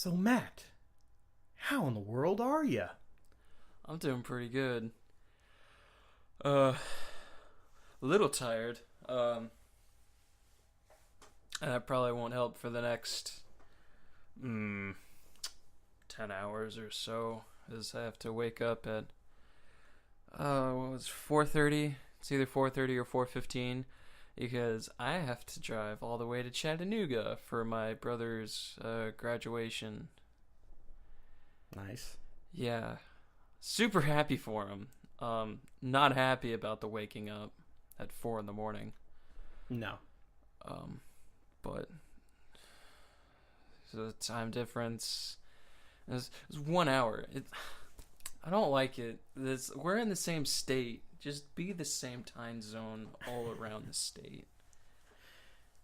So, Matt, how in the world are you? I'm doing pretty good. A little tired. And that probably won't help for the next 10 hours or so, as I have to wake up at what was 4:30? It's either 4:30 or 4:15 because I have to drive all the way to Chattanooga for my brother's graduation. Nice. Yeah, super happy for him. Not happy about the waking up at 4 in the morning. No. Um, but the time difference is 1 hour. I don't like it. We're in the same state. Just be the same time zone all around the state.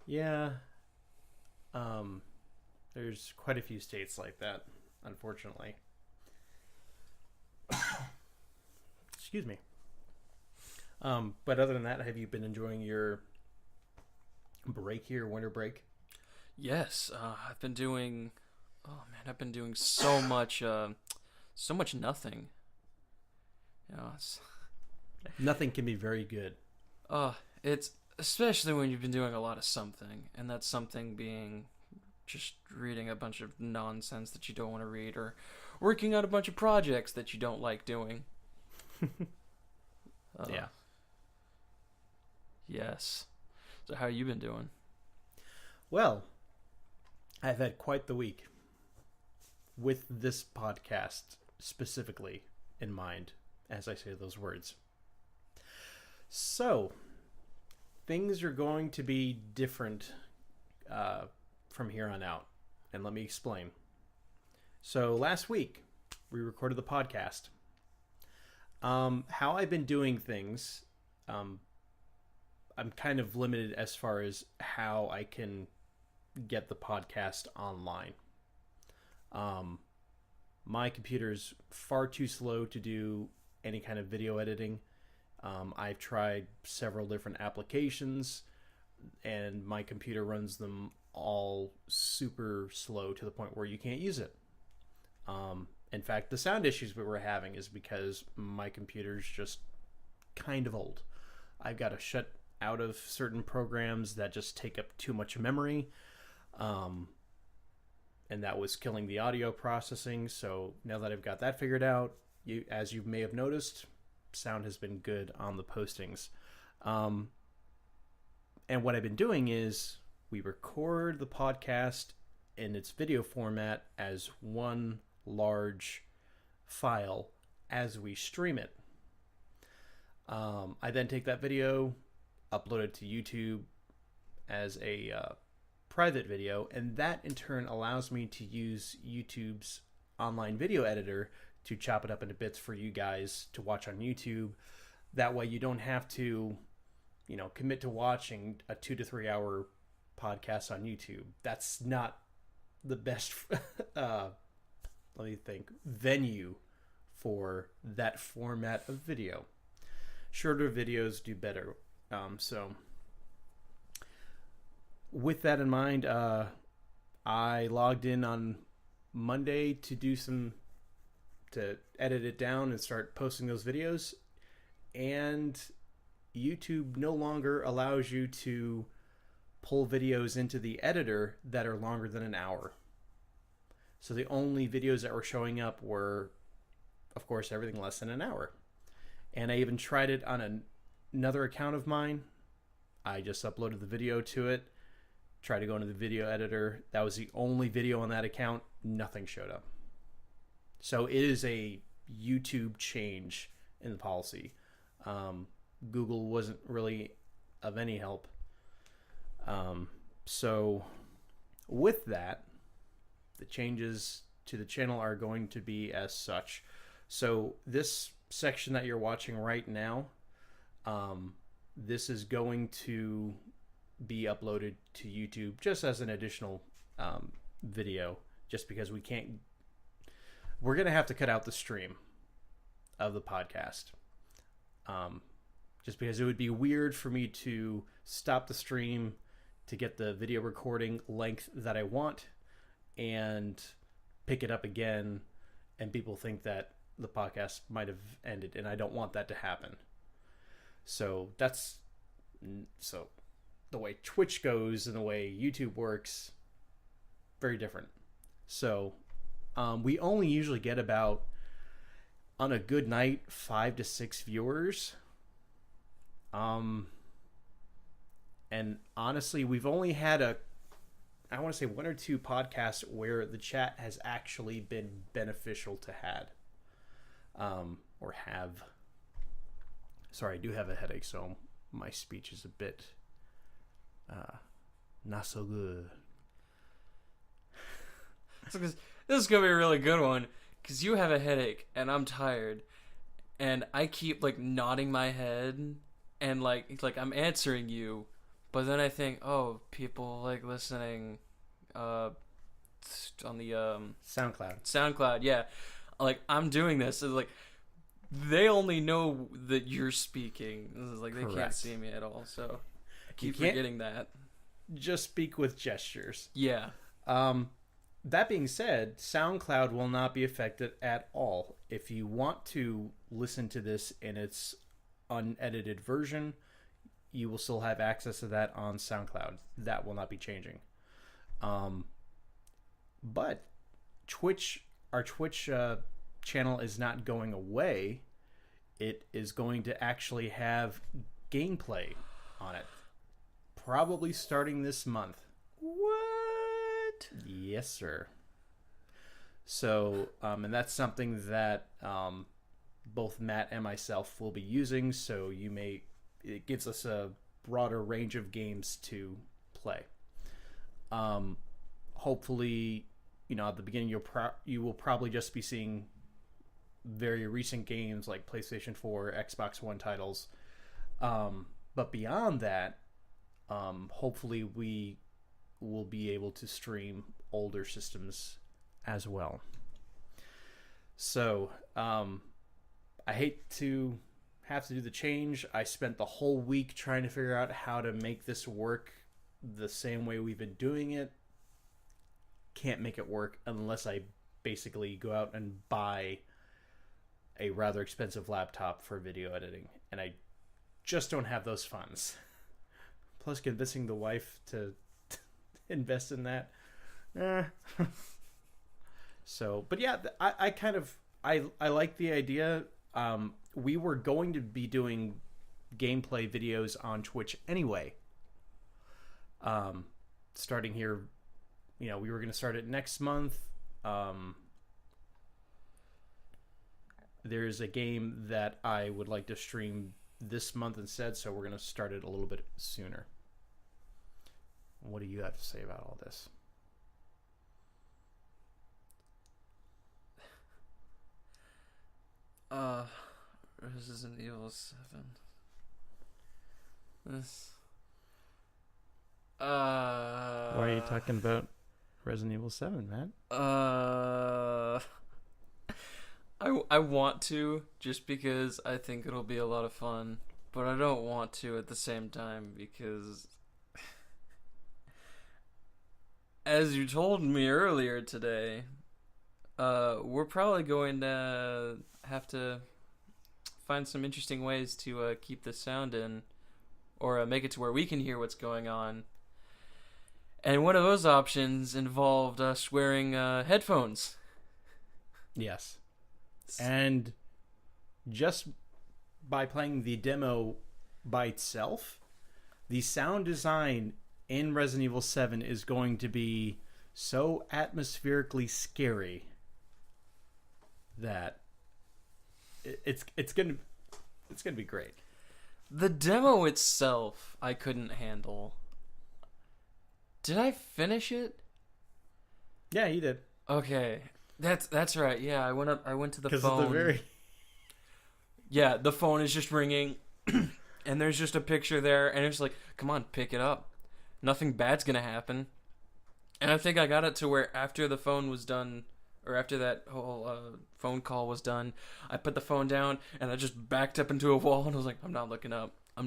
Yeah. There's quite a few states like that, unfortunately. Excuse me. But other than that, have you been enjoying your break here, winter break? Yes, I've been doing. Oh man, I've been doing so much, so much nothing. It's Nothing can be very good. it's especially when you've been doing a lot of something, and that something being just reading a bunch of nonsense that you don't want to read, or working on a bunch of projects that you don't like doing. Yeah. Yes. So how you been doing? Well, I've had quite the week with this podcast specifically in mind as I say those words. So, things are going to be different from here on out. And let me explain. So, last week, we recorded the podcast. How I've been doing things, I'm kind of limited as far as how I can get the podcast online. My computer is far too slow to do any kind of video editing. I've tried several different applications, and my computer runs them all super slow to the point where you can't use it. In fact, the sound issues we were having is because my computer's just kind of old. I've got to shut out of certain programs that just take up too much memory. And that was killing the audio processing. So now that I've got that figured out, as you may have noticed, sound has been good on the postings. And what I've been doing is we record the podcast in its video format as one large file as we stream it. I then take that video, upload it to YouTube as a private video, and that in turn allows me to use YouTube's online video editor to chop it up into bits for you guys to watch on YouTube. That way you don't have to, commit to watching a 2 to 3 hour podcast on YouTube. That's not the best let me think, venue for that format of video. Shorter videos do better. So with that in mind, I logged in on Monday to edit it down and start posting those videos. And YouTube no longer allows you to pull videos into the editor that are longer than an hour. So the only videos that were showing up were, of course, everything less than an hour. And I even tried it on another account of mine. I just uploaded the video to it, tried to go into the video editor. That was the only video on that account. Nothing showed up. So it is a YouTube change in the policy. Google wasn't really of any help. So with that, the changes to the channel are going to be as such. So this section that you're watching right now, this is going to be uploaded to YouTube just as an additional video, just because we're going to have to cut out the stream of the podcast. Just because it would be weird for me to stop the stream to get the video recording length that I want, and pick it up again and people think that the podcast might have ended, and I don't want that to happen. So so the way Twitch goes and the way YouTube works, very different. So we only usually get about, on a good night, 5 to 6 viewers. And honestly, we've only had I want to say 1 or 2 podcasts where the chat has actually been beneficial to have. Sorry, I do have a headache, so my speech is a bit not so good. This is gonna be a really good one because you have a headache and I'm tired, and I keep like nodding my head and like I'm answering you, but then I think, oh, people like listening on the SoundCloud, yeah, like I'm doing this, and like they only know that you're speaking. This is like they Correct. can't see me at all, so I keep forgetting that. Just speak with gestures. Yeah. That being said, SoundCloud will not be affected at all. If you want to listen to this in its unedited version, you will still have access to that on SoundCloud. That will not be changing. But our Twitch channel is not going away. It is going to actually have gameplay on it, probably starting this month. What? Yes, sir. So, and that's something that both Matt and myself will be using. So it gives us a broader range of games to play. Hopefully, at the beginning you will probably just be seeing very recent games like PlayStation 4, Xbox One titles. But beyond that, hopefully we will be able to stream older systems as well. So, I hate to have to do the change. I spent the whole week trying to figure out how to make this work the same way we've been doing it. Can't make it work unless I basically go out and buy a rather expensive laptop for video editing, and I just don't have those funds. Plus, convincing the wife to invest in that. So, but yeah, I like the idea. We were going to be doing gameplay videos on Twitch anyway. Starting here, we were going to start it next month. There's a game that I would like to stream this month instead, so we're going to start it a little bit sooner. What do you have to say about all this? Resident Evil 7. This. Why are you talking about Resident Evil 7, man? I want to, just because I think it'll be a lot of fun, but I don't want to at the same time because, as you told me earlier today, we're probably going to have to find some interesting ways to keep the sound in, or make it to where we can hear what's going on. And one of those options involved us wearing headphones. Yes. And just by playing the demo by itself, the sound design in Resident Evil 7 is going to be so atmospherically scary that it's gonna be great. The demo itself, I couldn't handle. Did I finish it? Yeah, you did. Okay, that's right. Yeah, I went to the phone. Of the very... Yeah, the phone is just ringing, and there's just a picture there, and it's like, come on, pick it up. Nothing bad's gonna happen. And I think I got it to where after the phone was done, or after that whole phone call was done, I put the phone down, and I just backed up into a wall, and I was like, I'm not looking up. I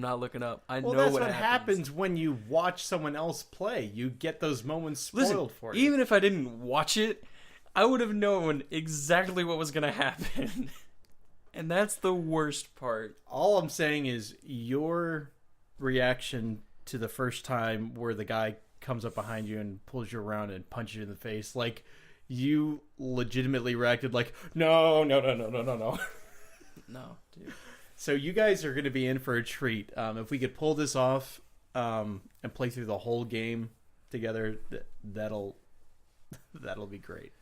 know that's what what happens when you watch someone else play. You get those moments spoiled for you. Even if I didn't watch it, I would have known exactly what was gonna happen. And that's the worst part. All I'm saying is your reaction to the first time where the guy comes up behind you and pulls you around and punches you in the face, like you legitimately reacted like, no. No, dude. So you guys are going to be in for a treat. If we could pull this off and play through the whole game together, that'll be great.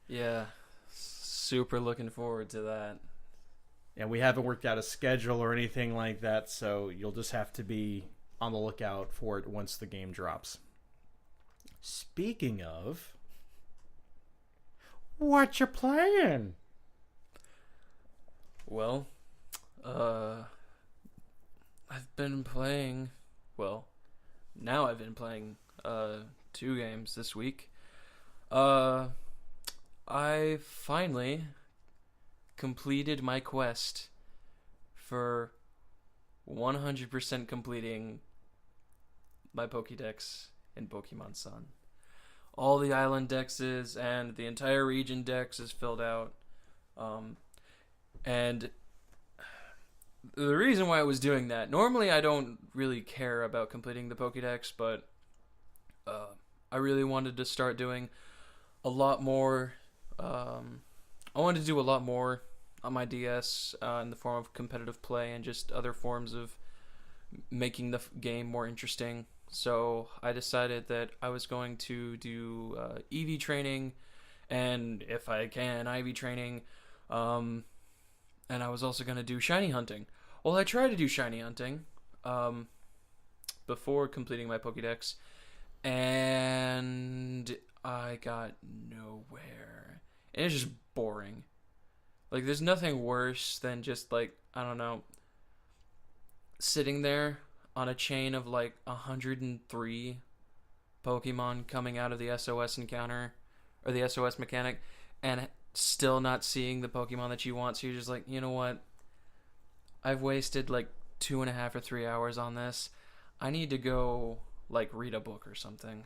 Yeah, super looking forward to that. And we haven't worked out a schedule or anything like that, so you'll just have to be on the lookout for it once the game drops. Speaking of, what you playing? Well, I've been playing. Well, now I've been playing 2 games this week. I finally completed my quest for 100% completing my Pokédex in Pokemon Sun. All the island dexes and the entire region dex is filled out. And the reason why I was doing that, normally I don't really care about completing the Pokédex, but I really wanted to start doing a lot more. I wanted to do a lot more on my DS in the form of competitive play and just other forms of making the game more interesting. So I decided that I was going to do EV training, and if I can, IV training, and I was also going to do shiny hunting. Well, I tried to do shiny hunting before completing my Pokédex, and I got nowhere. And it's just boring. Like, there's nothing worse than just, like, I don't know, sitting there on a chain of, like, 103 Pokemon coming out of the SOS encounter, or the SOS mechanic, and still not seeing the Pokemon that you want. So you're just like, you know what? I've wasted, like, 2.5 or 3 hours on this. I need to go, like, read a book or something.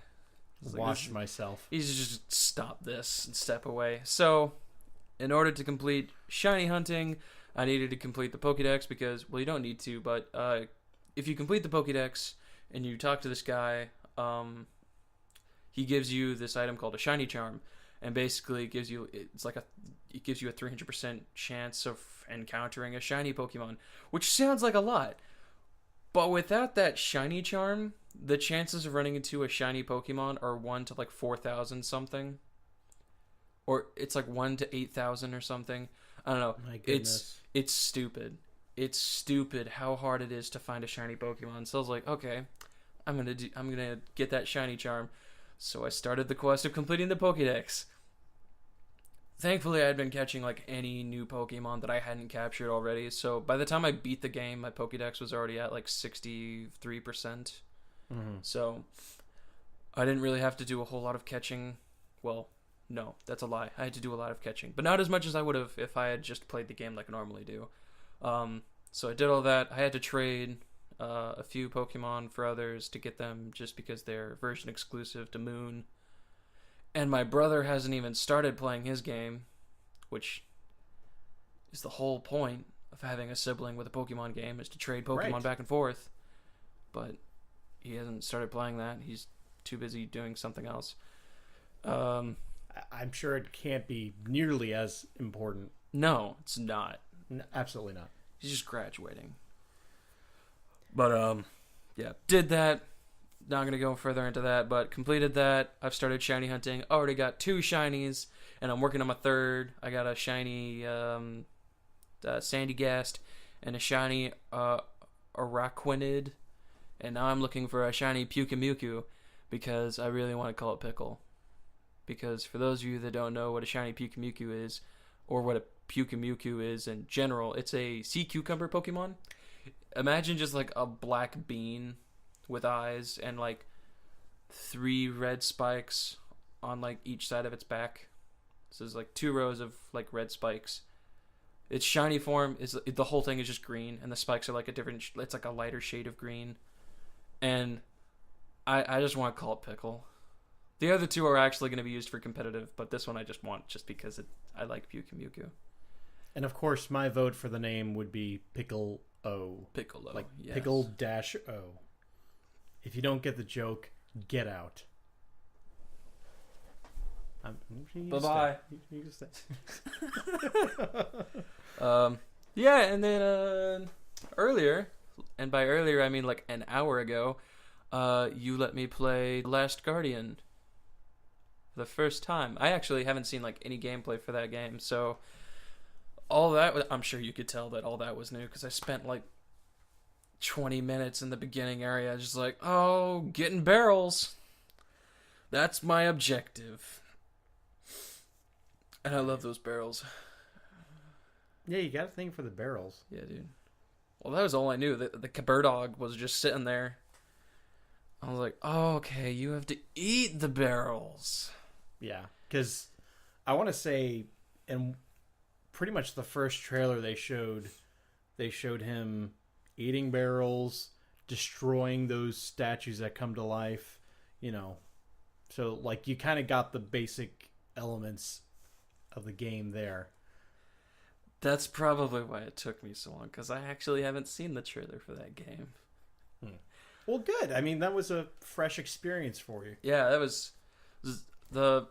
Wash myself. You just stop this and step away. So, in order to complete shiny hunting, I needed to complete the Pokédex because, well, you don't need to, but if you complete the Pokédex and you talk to this guy, he gives you this item called a shiny charm, and basically it gives you a 300% chance of encountering a shiny Pokemon, which sounds like a lot. But without that shiny charm, the chances of running into a shiny Pokemon are 1 to like 4,000 something. Or it's like 1 to 8,000 or something. I don't know. My goodness. It's stupid. It's stupid how hard it is to find a shiny Pokemon. So I was like, okay, I'm gonna get that shiny charm. So I started the quest of completing the Pokédex. Thankfully, I had been catching like any new Pokemon that I hadn't captured already. So by the time I beat the game, my Pokédex was already at like 63%. Mm-hmm. So I didn't really have to do a whole lot of catching. Well, no, that's a lie. I had to do a lot of catching, but not as much as I would have if I had just played the game like I normally do. So I did all that. I had to trade a few Pokemon for others to get them just because they're version exclusive to Moon. And my brother hasn't even started playing his game, which is the whole point of having a sibling with a Pokemon game, is to trade Pokemon back and forth. But he hasn't started playing that. He's too busy doing something else. I'm sure it can't be nearly as important. No, it's not. Absolutely not. He's just graduating. But, yeah, did that. Not going to go further into that, but completed that. I've started shiny hunting. Already got 2 shinies, and I'm working on my 3rd. I got a shiny Sandygast and a shiny Araquanid. And now I'm looking for a shiny Pyukumuku because I really want to call it Pickle. Because for those of you that don't know what a shiny Pyukumuku is, or what a Pyukumuku is in general, it's a sea cucumber Pokemon. Imagine just like a black bean with eyes and like 3 red spikes on like each side of its back. So there's like 2 rows of like red spikes. Its shiny form is, the whole thing is just green, and the spikes are like a different, it's like a lighter shade of green. And I just want to call it Pickle. The other two are actually going to be used for competitive, but this one I just want just because I like Pyukumuku. And of course, my vote for the name would be Pickle O. Piccolo. Like yes. Pickle-O. If you don't get the joke, get out. Bye-bye. You can stay. Yeah, and then earlier, and by earlier I mean like an hour ago, you let me play Last Guardian for the first time. I actually haven't seen like any gameplay for that game, so all that, I'm sure you could tell that all that was new because I spent like 20 minutes in the beginning area just like, oh, getting barrels. That's my objective. And I love those barrels. Yeah, you got a thing for the barrels. Yeah, dude. Well, that was all I knew. The Kaberdog was just sitting there. I was like, oh, okay, you have to eat the barrels. Yeah, because I want to say, in pretty much the first trailer they showed him eating barrels, destroying those statues that come to life, you know. So, like, you kind of got the basic elements of the game there. That's probably why it took me so long, because I actually haven't seen the trailer for that game. Well, good. I mean, that was a fresh experience for you. Yeah, that was the...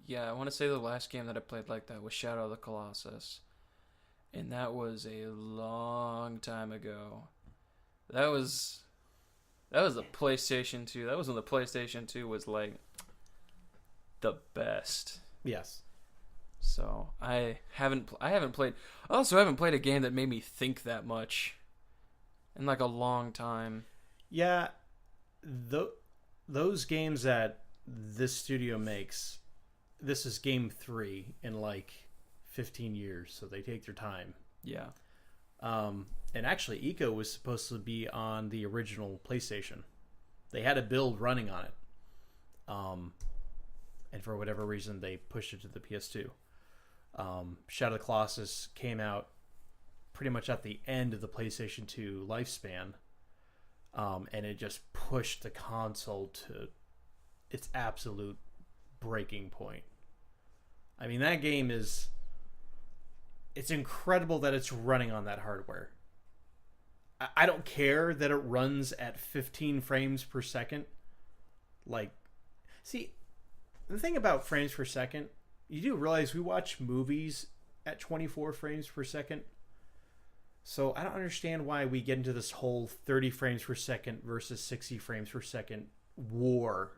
Yeah, I want to say the last game that I played like that was Shadow of the Colossus. And that was a long time ago. That was the PlayStation 2. That was when the PlayStation 2 was like the best. Yes. So I haven't played. I also haven't played a game that made me think that much in like a long time. Yeah, those games that this studio makes, this is game 3 in like 15 years, so they take their time. Yeah. And actually, Ico was supposed to be on the original PlayStation. They had a build running on it. And for whatever reason, they pushed it to the PS2. Shadow of the Colossus came out pretty much at the end of the PlayStation 2 lifespan. And it just pushed the console to its absolute breaking point. I mean, that game is... It's incredible that it's running on that hardware. I don't care that it runs at 15 frames per second. Like, see, the thing about frames per second, you do realize we watch movies at 24 frames per second. So I don't understand why we get into this whole 30 frames per second versus 60 frames per second war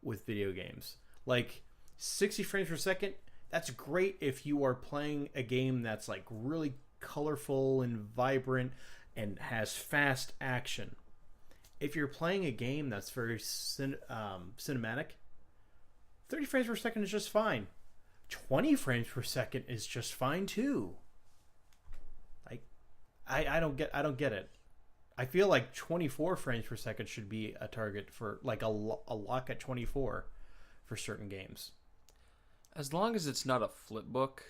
with video games. Like, 60 frames per second, that's great if you are playing a game that's like really colorful and vibrant and has fast action. If you're playing a game that's very cinematic, 30 frames per second is just fine. 20 frames per second is just fine too. Like, I don't get it. I feel like 24 frames per second should be a target for like a lock at 24 for certain games. As long as it's not a flip book.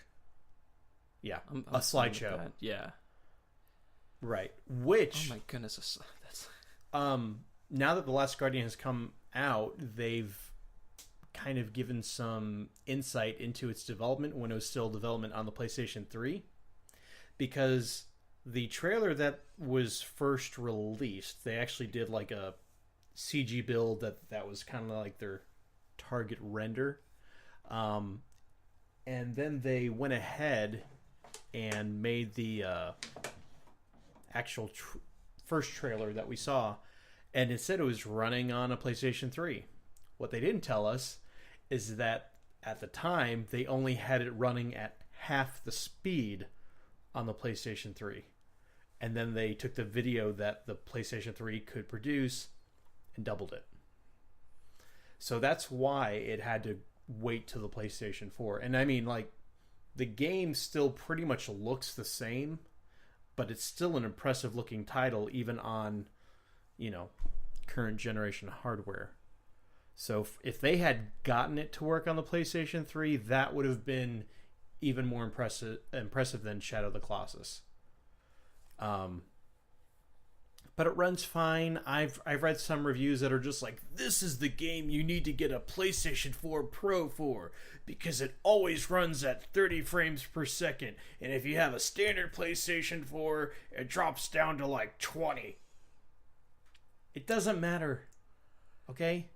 Yeah, I'm a slideshow. Yeah. Right. Which... Oh my goodness. That's... now that The Last Guardian has come out, they've kind of given some insight into its development when it was still development on the PlayStation 3. Because the trailer that was first released, they actually did like a CG build that was kind of like their target render. And then they went ahead and made the actual first trailer that we saw, and it said it was running on a PlayStation 3. What they didn't tell us is that at the time they only had it running at half the speed on the PlayStation 3. And then they took the video that the PlayStation 3 could produce and doubled it. So that's why it had to wait to the PlayStation 4. And I mean, like, the game still pretty much looks the same, but it's still an impressive looking title even on, you know, current generation hardware. So if they had gotten it to work on the PlayStation 3, that would have been even more impressive than Shadow of the Colossus. but it runs fine. I've read some reviews that are just like, this is the game you need to get a PlayStation 4 Pro for because it always runs at 30 frames per second, and if you have a standard PlayStation 4, it drops down to like 20. It doesn't matter. Okay?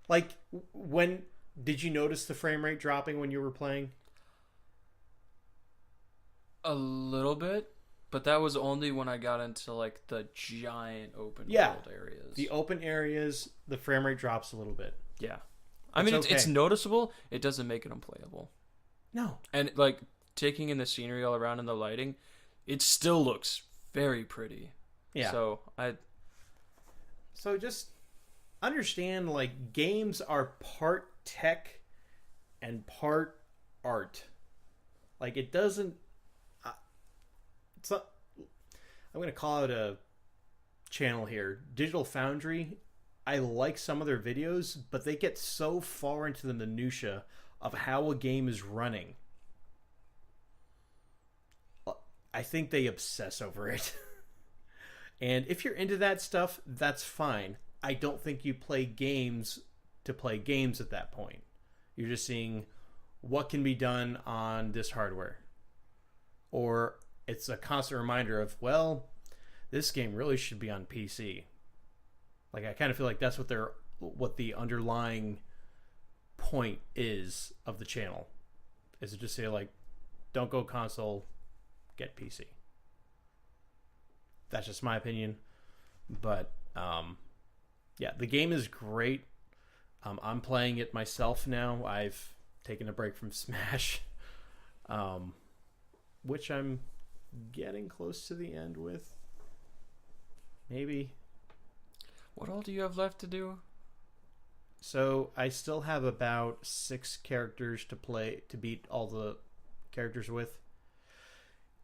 Like, when did you notice the frame rate dropping when you were playing? A little bit, but that was only when I got into like the giant open world areas. The open areas, the frame rate drops a little bit. Yeah. I mean, it's noticeable. It doesn't make it unplayable. No. And like taking in the scenery all around and the lighting, it still looks very pretty. Yeah. So just understand, like, games are part tech and part art. Like, it doesn't. It's not, I'm going to call out a channel here, Digital Foundry. I like some of their videos, but they get so far into the minutia of how a game is running. I think they obsess over it. And if you're into that stuff, that's fine. I don't think you play games to play games at that point. You're just seeing what can be done on this hardware. Or it's a constant reminder of, well, this game really should be on PC. Like, I kind of feel like that's what the underlying point is of the channel. Is to just say, like, don't go console, get PC. That's just my opinion. But, yeah, the game is great. I'm playing it myself now. I've taken a break from Smash, which I'm getting close to the end with. Maybe. What all do you have left to do? So I still have about 6 characters to beat all the characters with.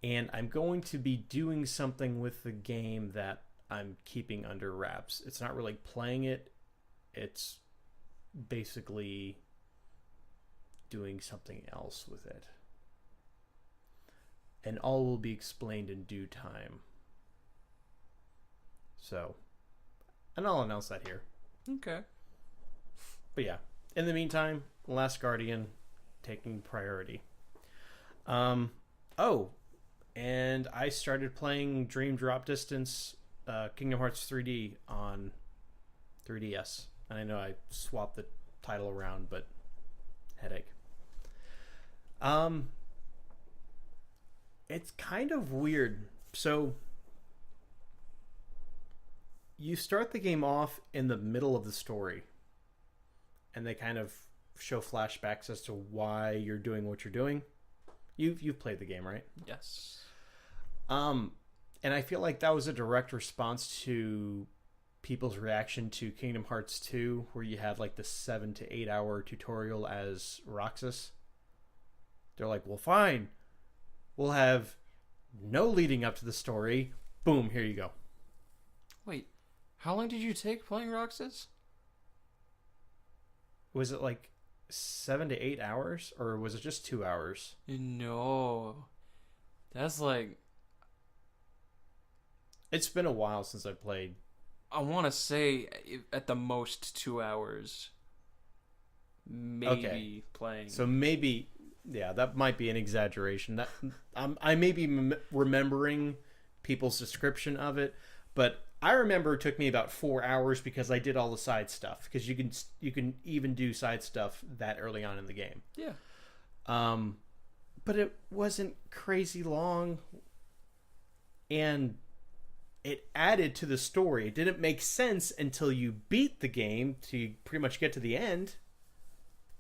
And I'm going to be doing something with the game that I'm keeping under wraps. It's not really playing it. It's basically doing something else with it. And all will be explained in due time. So, and I'll announce that here. Okay. But yeah, in the meantime, Last Guardian taking priority. Oh, and I started playing Dream Drop Distance Kingdom Hearts 3D on 3DS. And I know I swapped the title around, but headache. It's kind of weird. So you start the game off in the middle of the story, and they kind of show flashbacks as to why you're doing what you're doing. You've played the game, right? Yes. And I feel like that was a direct response to people's reaction to Kingdom Hearts 2, where you had like the 7 to 8 hour tutorial as Roxas. They're like, well, fine. We'll have no leading up to the story. Boom, here you go. Wait, how long did you take playing Roxas? Was it like 7 to 8 hours, or was it just 2 hours? No. That's like... It's been a while since I played. I want to say at the most 2 hours. Maybe playing. So maybe, yeah, that might be an exaggeration. That I may be remembering people's description of it, but I remember it took me about 4 hours because I did all the side stuff. Because you can even do side stuff that early on in the game. Yeah. But it wasn't crazy long, and it added to the story. It didn't make sense until you beat the game to pretty much get to the end,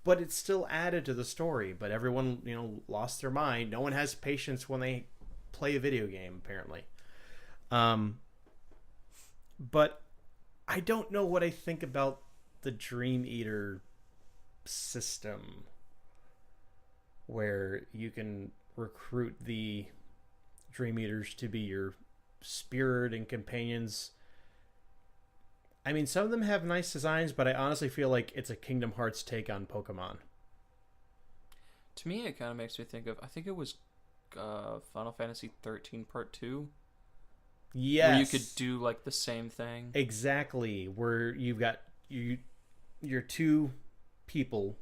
but it still added to the story. But everyone, lost their mind. No one has patience when they play a video game, apparently. But I don't know what I think about the Dream Eater system, where you can recruit the Dream Eaters to be your spirit and companions. I mean, some of them have nice designs, but I honestly feel like it's a Kingdom Hearts take on Pokemon. To me, it kind of makes me think of, I think it was Final Fantasy 13 Part 2. Yes. Where you could do like the same thing. Exactly. Where you've got your two people,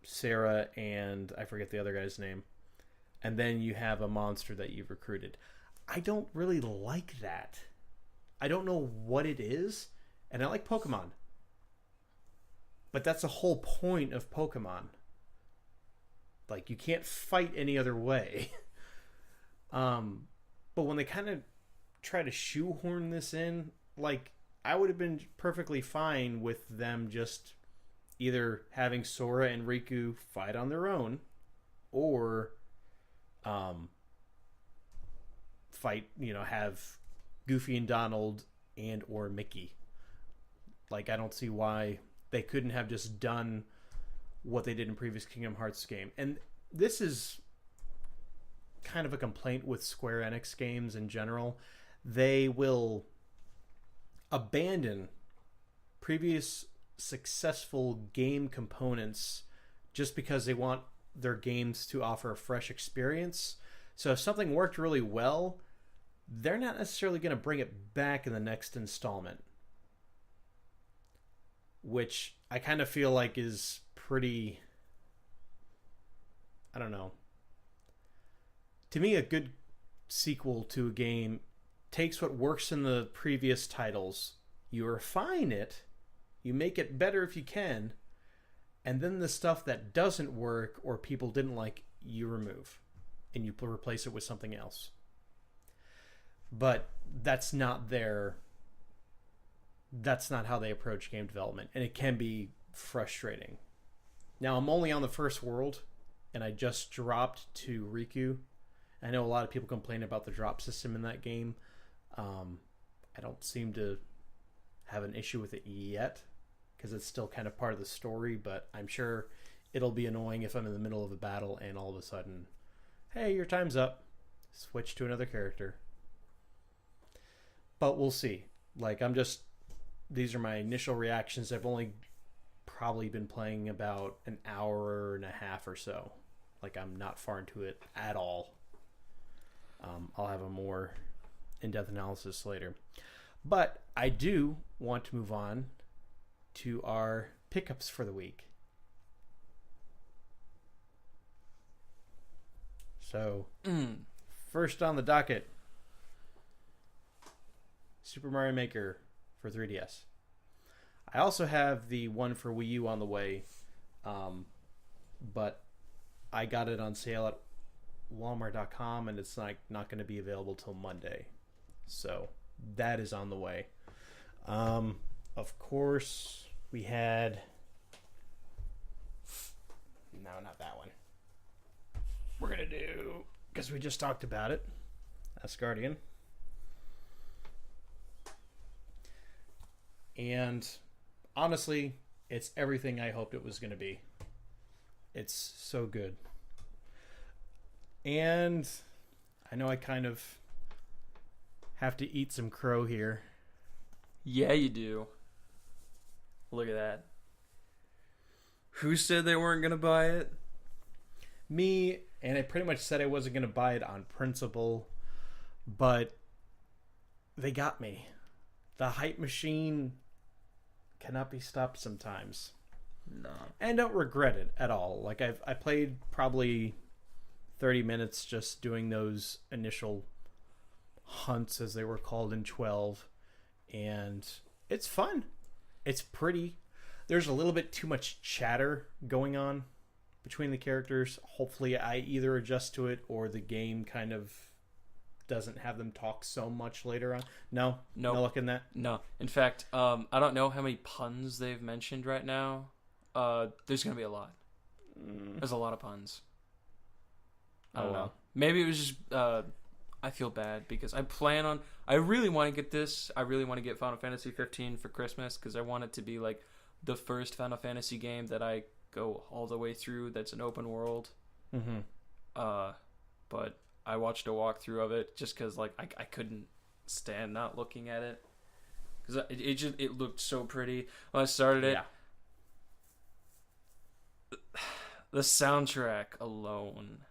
Sarah and I forget the other guy's name, and then you have a monster that you've recruited. I don't really like that. I don't know what it is, and I like Pokemon. But that's the whole point of Pokemon. Like, you can't fight any other way. But when they kind of try to shoehorn this in, like, I would have been perfectly fine with them just either having Sora and Riku fight on their own, or have Goofy and Donald and or Mickey. Like, I don't see why they couldn't have just done what they did in previous Kingdom Hearts game. And this is kind of a complaint with Square Enix games in general. They will abandon previous successful game components just because they want their games to offer a fresh experience. So if something worked really well, they're not necessarily going to bring it back in the next installment, which I kind of feel like is pretty, I don't know. To me, a good sequel to a game takes what works in the previous titles, you refine it, you make it better if you can, and then the stuff that doesn't work or people didn't like, you remove, and you replace it with something else. But that's not how they approach game development, and it can be frustrating. Now, I'm only on the first world, and I just dropped to Riku. I know a lot of people complain about the drop system in that game. I don't seem to have an issue with it yet, because it's still kind of part of the story, but I'm sure it'll be annoying if I'm in the middle of a battle and all of a sudden, hey, your time's up. Switch to another character. But we'll see. Like, these are my initial reactions. I've only probably been playing about an hour and a half or so. Like, I'm not far into it at all. I'll have a more in-depth analysis later. But I do want to move on to our pickups for the week. So, first on the docket, Super Mario Maker for 3DS. I also have the one for Wii U on the way, but I got it on sale at Walmart.com, and it's not going to be available till Monday. So that is on the way. Of course, we had... No, not that one. We're going to do... because we just talked about it. Asgardian. And honestly, it's everything I hoped it was going to be. It's so good. And I know I kind of have to eat some crow here. Yeah, you do. Look at that. Who said they weren't going to buy it? Me, and I pretty much said I wasn't going to buy it on principle, but they got me. The hype machine cannot be stopped sometimes. No. And don't regret it at all. Like, I played probably 30 minutes just doing those initial hunts, as they were called in 12, and it's fun. It's pretty. There's a little bit too much chatter going on between the characters. Hopefully I either adjust to it or the game kind of doesn't have them talk so much later on. No luck in that. No. In fact, I don't know how many puns they've mentioned right now. There's gonna be a lot. There's a lot of puns. I don't know. Maybe it was just I feel bad because I really want to get this. I really want to get Final Fantasy 15 for Christmas because I want it to be like the first Final Fantasy game that I go all the way through that's an open world. Mm-hmm. But I watched a walkthrough of it just because like I couldn't stand not looking at it because it looked so pretty when I started it. Yeah. The soundtrack alone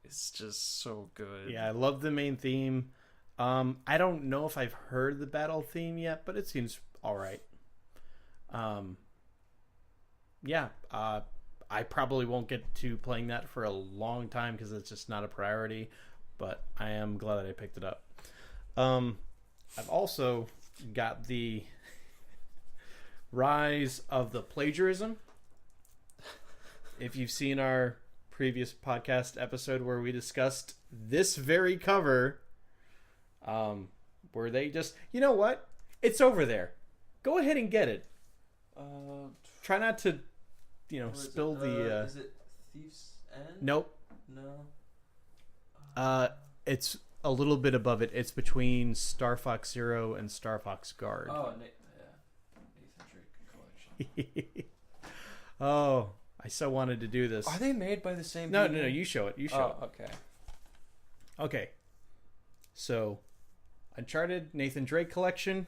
is just so good. Yeah, I love the main theme. I don't know if I've heard the battle theme yet, but it seems all right. Yeah, I probably won't get to playing that for a long time because it's just not a priority, but I am glad that I picked it up. I've also got the Rise of the Plagiarism. If you've seen our previous podcast episode where we discussed this very cover, where they just, you know what? It's over there. Go ahead and get it. Try not to, spill the. Is it Thief's End? Nope. No. It's a little bit above it. It's between Star Fox Zero and Star Fox Guard. Oh, Nathan Drake Collection. Oh, I so wanted to do this. Are they made by the same No, people? no, you show it. You show Oh, okay. it. Okay. So, Uncharted, Nathan Drake Collection,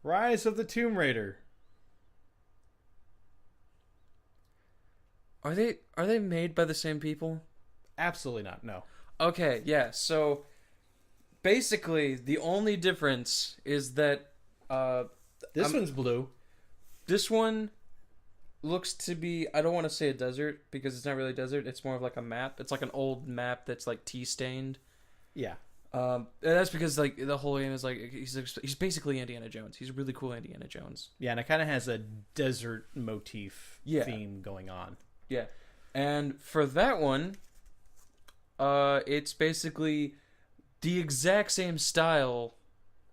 Rise of the Tomb Raider. Are they made by the same people? Absolutely not. No. Okay, yeah. So basically, the only difference is that This one's blue. this one looks to be, I don't want to say a desert because it's not really a desert. It's more of like a map. It's like an old map that's like tea stained. Yeah. And that's because like the whole game is like he's basically Indiana Jones. He's a really cool Indiana Jones. Yeah, and it kind of has a desert motif Yeah. theme going on. Yeah, and for that one, it's basically the exact same style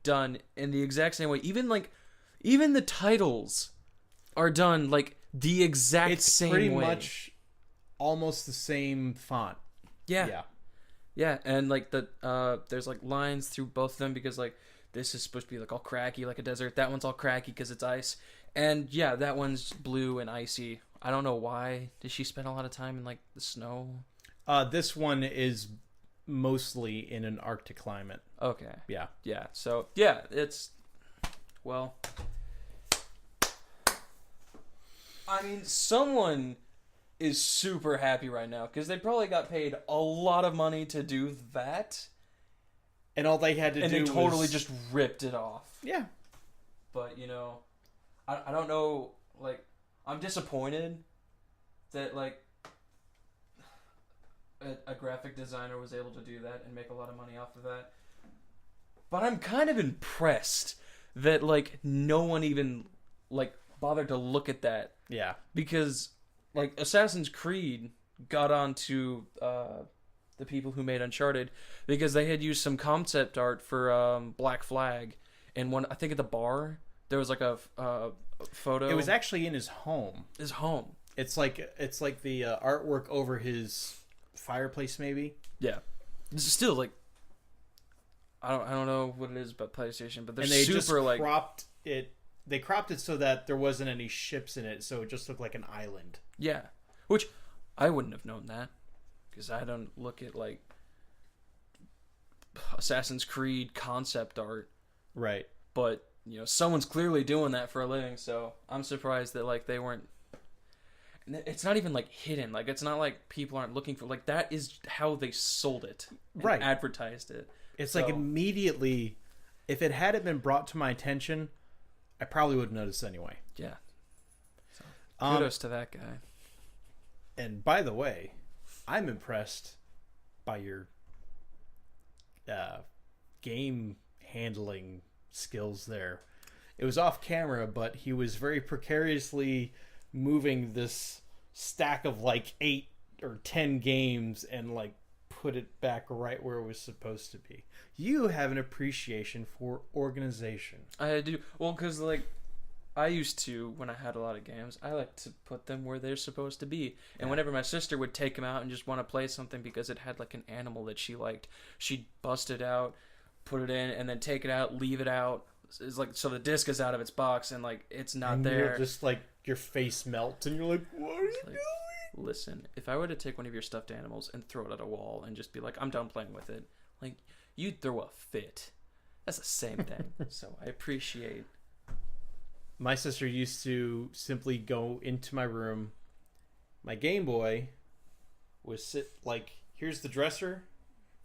done in the exact same way. Even the titles are done like the exact same way. It's pretty much almost the same font. Yeah. Yeah, and like there's like lines through both of them because like this is supposed to be like all cracky like a desert. That one's all cracky because it's ice. And yeah, that one's blue and icy. I don't know why. Did she spend a lot of time in like the snow? This one is mostly in an Arctic climate. Okay. Yeah. Yeah. So yeah, it's well. I mean, someone is super happy right now because they probably got paid a lot of money to do that, And all they had to and do they totally was... just ripped it off. Yeah. But I don't know. Like, I'm disappointed that like a graphic designer was able to do that and make a lot of money off of that. But I'm kind of impressed that like no one even like bothered to look at that. Yeah. Because like Assassin's Creed got onto the people who made Uncharted because they had used some concept art for Black Flag, and I think at the bar there was like a photo. It was actually in his home. His home. It's like the artwork over his fireplace, maybe. Yeah, it's still like I don't know what it is about PlayStation, but they're And they super just like cropped it. They cropped it so that there wasn't any ships in it, so it just looked like an island. yeah, which I wouldn't have known that because I don't look at like Assassin's Creed concept art, Right. but someone's clearly doing that for a living, so I'm surprised that like they weren't. It's not even like hidden, like it's not like people aren't looking for, like that is how they sold it, and Right. advertised it. It's So- like immediately, if it hadn't been brought to my attention, I probably would have noticed anyway. Yeah. So, kudos to that guy. And by the way, I'm impressed by your game handling skills there. It was off camera, but he was very precariously moving this stack of like 8 or 10 games and like put it back right where it was supposed to be. You have an appreciation for organization. I do. Well, because like I used to, when I had a lot of games, I like to put them where they're supposed to be. And whenever my sister would take them out and just want to play something because it had like an animal that she liked, she'd bust it out, put it in, and then take it out, leave it out. It's like so the disc is out of its box and like it's not And there. you're just like your face melts and you're like, what are you Like, doing? listen, if I were to take one of your stuffed animals and throw it at a wall and just be like, I'm done playing with it, like you'd throw a fit. That's the same thing. So I appreciate. My sister used to simply go into my room. My Game Boy was sit like, here's the dresser,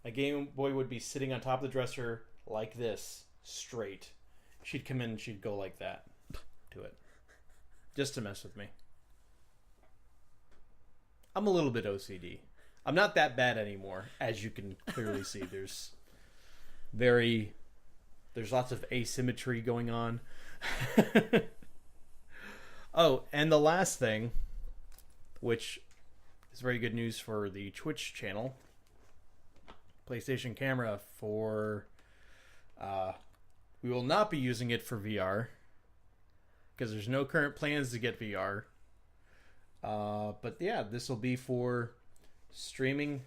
My Game Boy would be sitting on top of the dresser like this, straight. She'd come in and she'd go like that to it. Just to mess with me. I'm a little bit OCD. I'm not that bad anymore, as you can clearly see. There's lots of asymmetry going on. Oh, and the last thing, which is very good news for the Twitch channel, PlayStation camera for we will not be using it for VR because there's no current plans to get VR. But yeah, this will be for streaming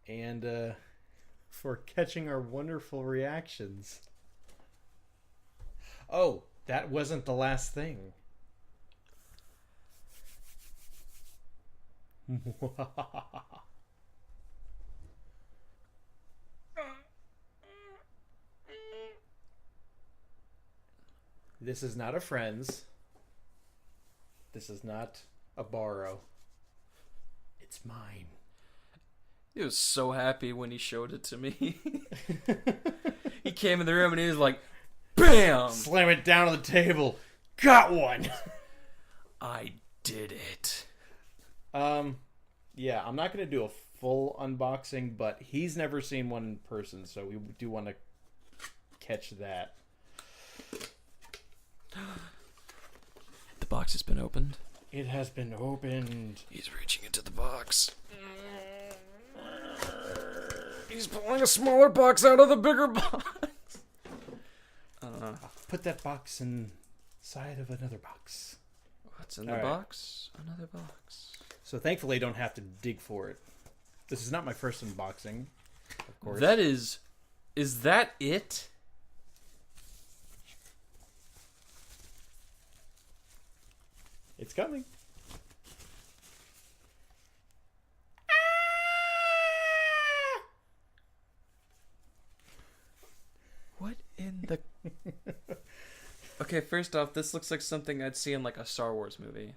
and for catching our wonderful reactions. Oh, that wasn't the last thing. This is not a friend's. This is not a borrow. It's mine. He was so happy when he showed it to me. He came in the room and he was like, BAM! Slam it down on the table. Got one! I did it. Yeah, I'm not going to do a full unboxing, but he's never seen one in person, so we do want to catch that. The box has been opened. It has been opened. He's reaching into the box. He's pulling a smaller box out of the bigger box. Put that box inside of another box. What's in the box? Another box. So thankfully I don't have to dig for it. This is not my first unboxing, of course. That is that it? It's coming. What in the... Okay, first off, this looks like something I'd see in like a Star Wars movie.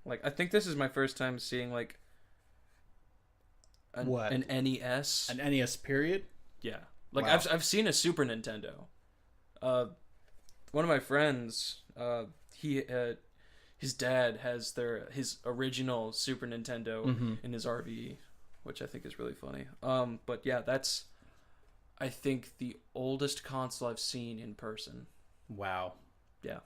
Like, I think this is my first time seeing like an NES. An NES period? Yeah. Like Wow. I've seen a Super Nintendo. One of my friends, his dad has his original Super Nintendo in his RV, which I think is really funny. But yeah, that's I think the oldest console I've seen in person. Wow. Yeah.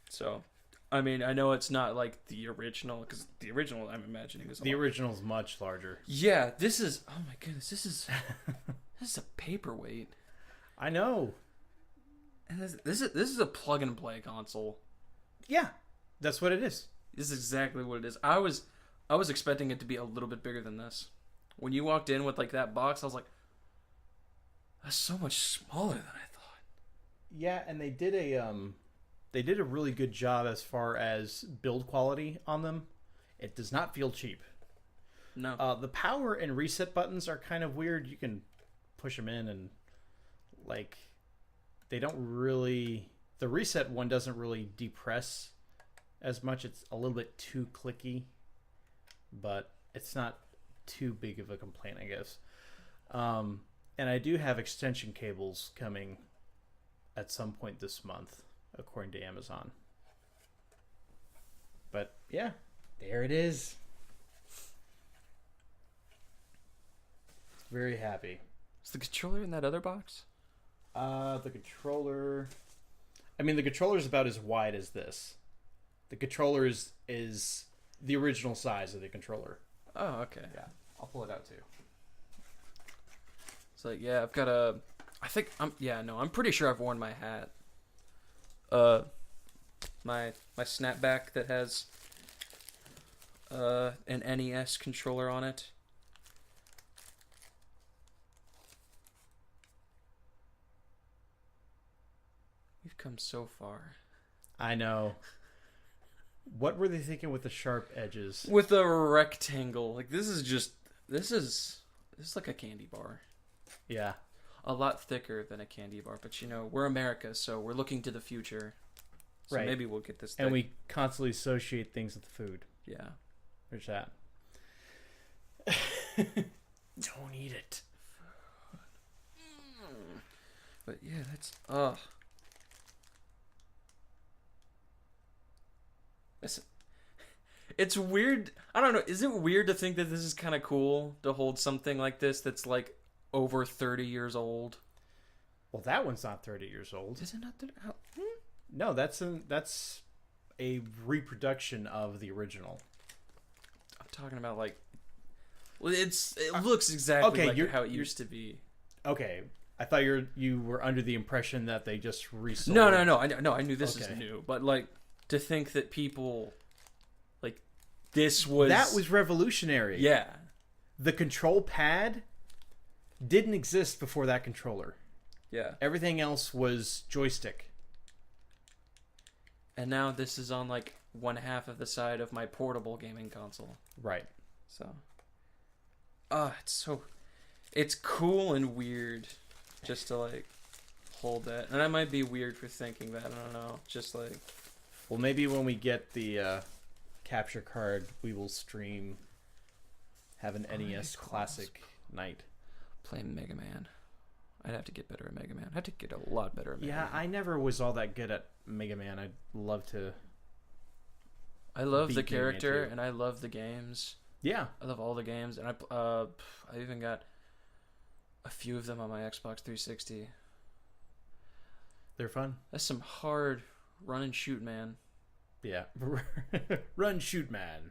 So, I mean, I know it's not like the original, because the original I'm imagining is the original's much larger. Yeah, this is. Oh my goodness, this is a paperweight. I know. And this is a plug and play console. Yeah, that's what it is. This is exactly what it is. I was expecting it to be a little bit bigger than this. When you walked in with like that box, I was like, that's so much smaller than I thought. Yeah, and they did a really good job as far as build quality on them. It does not feel cheap. No. The power and reset buttons are kind of weird. You can push them in and like they don't really. The reset one doesn't really depress as much. It's a little bit too clicky, but it's not too big of a complaint, I guess. And I do have extension cables coming at some point this month, according to Amazon. But yeah, there it is. Very happy. Is the controller in that other box? The controller. I mean, the controller is about as wide as this. The controller is the original size of the controller. Oh, okay. Yeah, I'll pull it out too. It's like, yeah, I've got I'm pretty sure I've worn my hat. My snapback that has an NES controller on it. We've come so far. I know. What were they thinking with the sharp edges? With a rectangle. Like this is like a candy bar. Yeah. A lot thicker than a candy bar, but you know, we're America, so we're looking to the future. So right. Maybe we'll get this thick. And we constantly associate things with food. Yeah. There's that. Don't eat it. But yeah, that's it's weird. I don't know. Is it weird to think that this is kind of cool to hold something like this that's like over 30 years old? Well, that one's not 30 years old. Is it not? No, that's a reproduction of the original. I'm talking about like. Well, it looks exactly okay, like how it used to be. Okay, I thought you were under the impression that they just resold. No. I knew this is new, but like to think that people like this was revolutionary. Yeah, the control pad didn't exist before that controller. Yeah, everything else was joystick. And now this is on like one half of the side of my portable gaming console. Right. So, it's cool and weird just to like hold that. And I might be weird for thinking that. I don't know. Just like, well, maybe when we get the capture card, we will stream. Have an NES classic night. Play Mega Man. I'd have to get better at Mega Man. I'd have to get a lot better at Mega Man. Yeah, I never was all that good at Mega Man. I'd love to. I love the character and I love the games. Yeah, I love all the games, and I even got a few of them on my Xbox 360. They're fun. That's some hard run and shoot, man. Yeah, run, shoot, man.